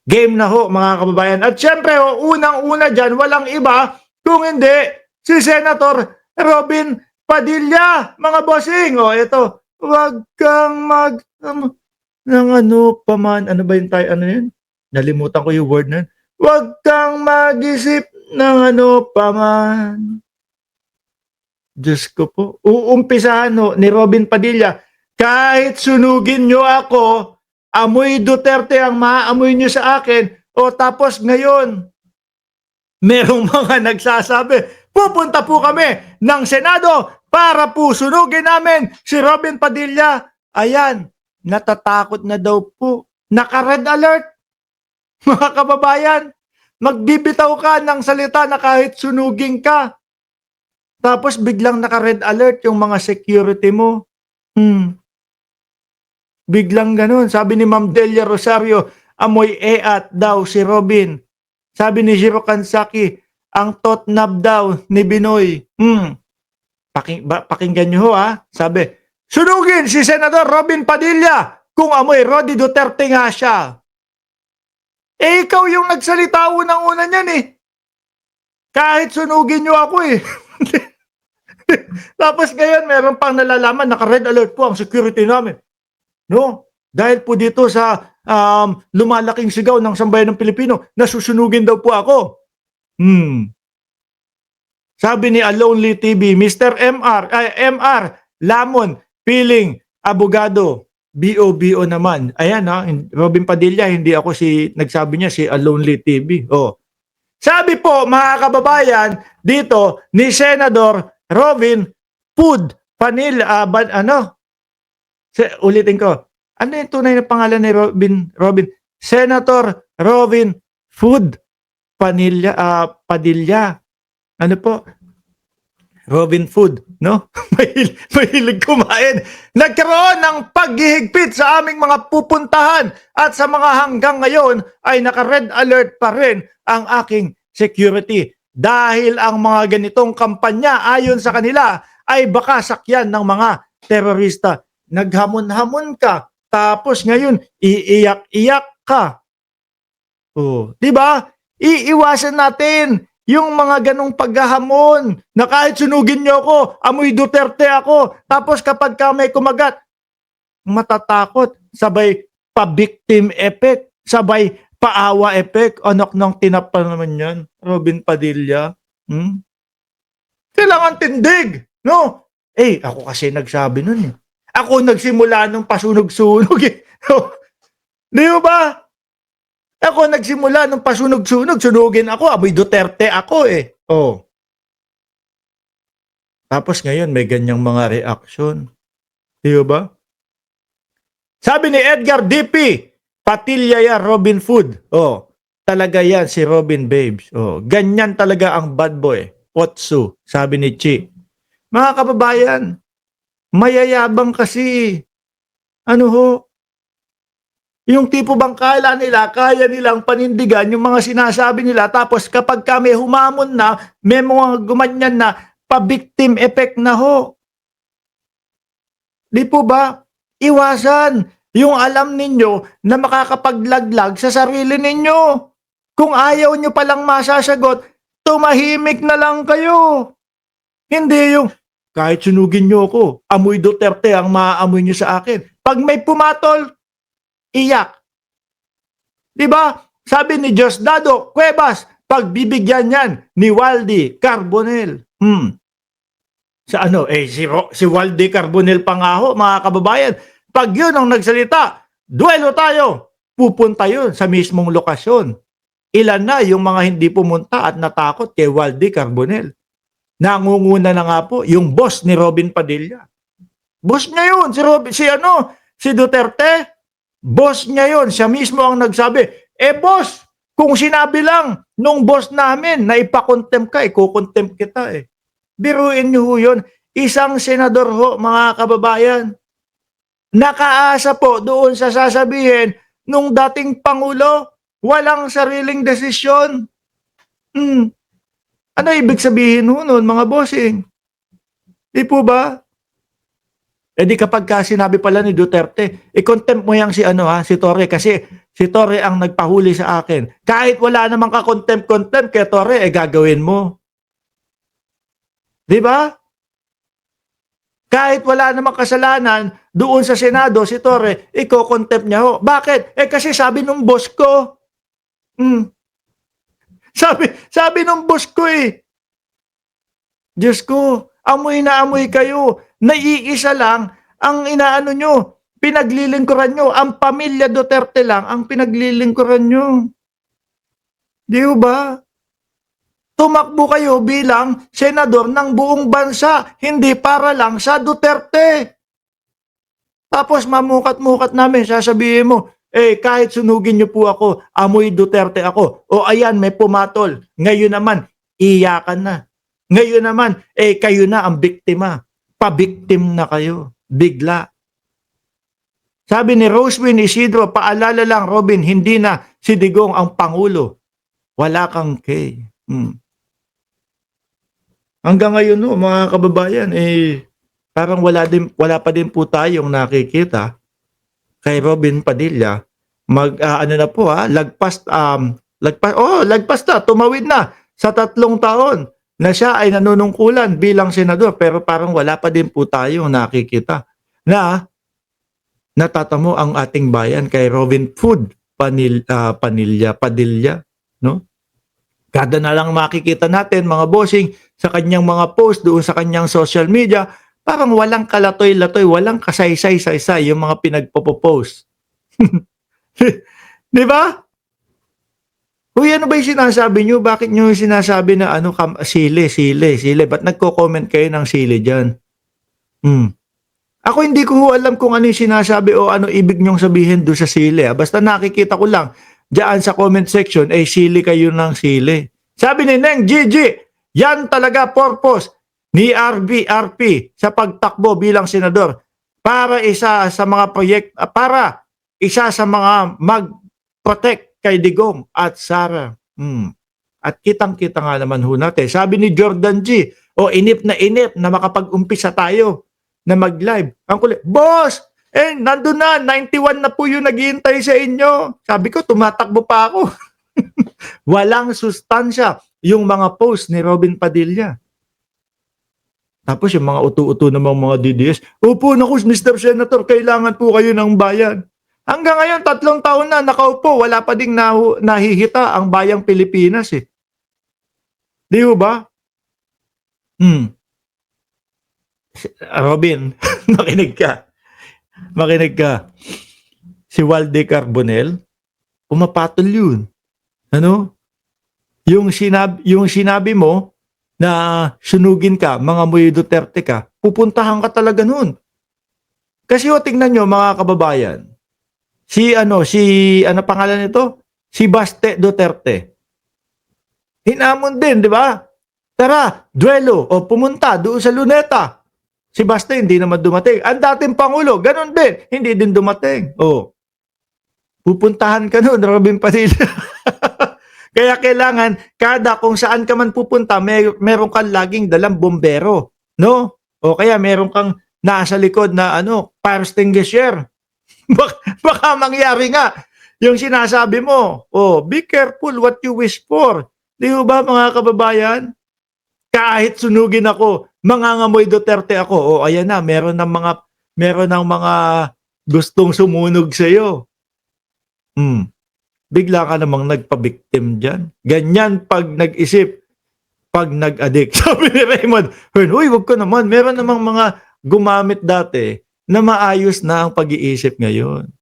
Game na ho mga kababayan. At syempre ho, unang-una dyan, walang iba kung hindi si Senator Robin Padilla, mga bossing. O ito, wag kang ng ano pa man. Ano ba yung tayo, ano yun? Nalimutan ko yung word na yun. Wag kang mag-isip ng ano pa man. Diyos ko po. Uumpisahan ho, ni Robin Padilla, kahit sunugin nyo ako, amoy Duterte ang maaamoy nyo sa akin, o tapos ngayon, merong mga nagsasabi, pupunta po kami ng Senado para po sunugin namin si Robin Padilla. Ayan, natatakot na daw po. Naka-red alert, mga kababayan. Magbibitaw ka ng salita na kahit sunugin ka. Tapos biglang naka-red alert yung mga security mo. Biglang ganun. Sabi ni Ma'am Delia Rosario, amoy eat daw si Robin. Sabi ni Jiro Kansaki, ang totnab daw ni Binoy. Pakinggan nyo ho ha. Sabi, sunugin si Senador Robin Padilla kung amoy Rodi Duterte nga siya. Eh ikaw yung nagsalita unang-una niyan eh. Kahit sunugin nyo ako eh. Tapos ngayon meron pang nalalaman, naka-red alert po ang security namin. No? Dahil po dito sa lumalaking sigaw ng sambayan ng Pilipino, nasusunugin daw po ako. Sabi ni Alonely TV, Mr. MR, Lamon, Piling, Abogado, BO naman. Ayan ha, Robin Padilla, hindi ako nagsabi niya si Alonely TV. Oh. Sabi po, mga kababayan, dito ni Senador Robin Food Panilla, ulitin ko. Ano yung tunay na pangalan ni Robin? Senator Robin Food Padilla. Ano po? Robin Food, no? Mahilig kumain. Nagkaroon ng paghihigpit sa aming mga pupuntahan at sa mga hanggang ngayon ay naka-red alert pa rin ang aking security. Dahil ang mga ganitong kampanya ayon sa kanila ay baka sakyan ng mga terorista. Naghamon-hamon ka, tapos ngayon iiyak-iyak ka. Oh, 'di ba? Iiwasan natin yung mga ganong paghahamon na kahit sunugin niyo ako, amoy Duterte ako. Tapos kapag ka may kumagat, matatakot, sabay pa-victim effect, sabay paawa effect. Anak ng tinapa naman yan, Robin Padilla. Kailangan tindig, no? Ako kasi nagsabi nun eh. Ako nagsimula nung pasunog-sunog eh. Di ba? Ako nagsimula nung pasunog-sunog, sunugin ako, amoy Duterte ako eh. Oh. Tapos ngayon may ganyang mga reaction. Di ba? Sabi ni Edgar DP, Patilla yan, Robin Food. Oh, talaga yan si Robin Babes. Oh, ganyan talaga ang bad boy. Otsu, sabi ni Chi. Mga kababayan, mayayabang kasi. Ano ho? Yung tipo bang kaya nilang panindigan yung mga sinasabi nila, tapos kapag kami humamon na, may mga gumanyan na, pa-victim effect na ho. Di po ba? Iwasan yung alam ninyo na makakapaglaglag sa sarili ninyo. Kung ayaw nyo palang masasagot, tumahimik na lang kayo. Hindi yung, kahit sunugin nyo ako, amoy Duterte ang maaamoy nyo sa akin. Pag may pumatol, iyak. Diba? Sabi ni Diosdado Cuevas, pagbibigyan yan ni Waldy Carbonell. Sa ano? Si Waldy Carbonell pa nga ho, mga kababayan. Pag yun ang nagsalita, duelo tayo. Pupunta yun sa mismong lokasyon. Ilan na yung mga hindi pumunta at natakot kay Waldy Carbonell. Nangunguna na nga po yung boss ni Robin Padilla. Boss niya yun, si Duterte. Boss niya yun, siya mismo ang nagsabi, boss, kung sinabi lang nung boss namin na ipakontempt ka, ikukontempt kita eh. Biruin niyo ho yun. Isang senador ho, mga kababayan, nakaasa po doon sa sasabihin nung dating Pangulo, walang sariling desisyon. Ano ibig sabihin ho nun, mga bossing? Di po ba? Eh di kapagka sinabi pala ni Duterte, i-contempt mo yang si ano ha, si Torre kasi si Torre ang nagpahuli sa akin. Kahit wala namang ka-contempt kay Torre, eh gagawin mo. Di ba? Kahit wala namang kasalanan doon sa Senado si Torre, iko-contempt niya ho. Bakit? Eh kasi sabi nung boss ko, hmm, sabi nung boss ko eh, Diyos ko, amoy na amoy kayo. Naiisa lang ang inaano nyo, pinaglilingkuran nyo. Ang pamilya Duterte lang ang pinaglilingkuran nyo. Di ba? Tumakbo kayo bilang senador ng buong bansa, hindi para lang sa Duterte. Tapos mamukat-mukat namin, sasabihin mo, eh kahit sunugin nyo po ako, amoy Duterte ako. O ayan, may pumatol. Ngayon naman, iyakan na. Ngayon naman, eh kayo na ang biktima. Pabiktim na kayo. Bigla. Sabi ni Rosewin Isidro, paalala lang Robin, hindi na si Digong ang Pangulo. Wala kang K. Hanggang ngayon no, mga kababayan, eh parang wala pa din po tayong nakikita kay Robin Padilla. Ano na po lagpas na, tumawid na sa 3 taon na siya ay nanunungkulan bilang senador, pero parang wala pa din po tayong nakikita na natatamo ang ating bayan kay Robin Padilla, no? Kada na lang makikita natin mga bossing sa kanyang mga post doon sa kanyang social media, parang walang kalatoy-latoy, walang kasaysay-saysay yung mga pinagpo-post. Di ba? Uy, ano ba yung sinasabi nyo? Bakit nyo sinasabi na sili? Ba't nagko-comment kayo ng sili dyan? Ako hindi ko alam kung ano yung sinasabi o ano ibig nyong sabihin doon sa sili. Basta nakikita ko lang, diyan sa comment section, eh sili kayo ng sili. Sabi ni Neng Gigi, yan talaga purpose ni RP sa pagtakbo bilang senador para isa sa mga mag-protect kay Digong at Sara. At kitang-kita nga naman ho natin. Sabi ni Jordan G, inip na makapag-umpisa tayo na mag-live. Ang kulit, boss, nandun na, 91 na po yung naghihintay sa inyo. Sabi ko, tumatakbo pa ako. Walang sustansya yung mga post ni Robin Padilla. Tapos yung mga utu-utu namang mga DDS, opo, naku, Mr. Senator, kailangan po kayo ng bayan. Hanggang ngayon, 3 taon na nakaupo, wala pa ding nahihita ang bayang Pilipinas eh. Di ba? Robin, makinig ka. Si Walde Carbonell, pumapatol yun. Ano? Yung sinabi mo na sunugin ka, mga muy Duterte ka, pupuntahan ka talaga nun. Kasi tingnan nyo mga kababayan, ano pangalan nito? Si Baste Duterte. Hinamon din, di ba? Tara, duelo, o pumunta doon sa Luneta. Si Baste hindi naman dumating. Ang dating Pangulo, ganun din, hindi din dumating. Pupuntahan ka nun, Robin Padilla. Kaya kailangan, kung saan ka man pupunta, meron kang laging dalang bombero. No? O kaya meron kang nasa likod na fire extinguisher. Baka mangyari nga yung sinasabi mo. Be careful what you wish for. Di ba mga kababayan? Kahit sunugin ako, mangangamoy Duterte ako. Ayan na, meron ng mga gustong sumunog sa iyo. Bigla ka namang nagpabiktim dyan. Ganyan pag nag-isip, pag nag-addict. Sabi ni Raymond, uy, wag ko naman. Meron namang mga gumamit dati na maayos na ang pag-iisip ngayon.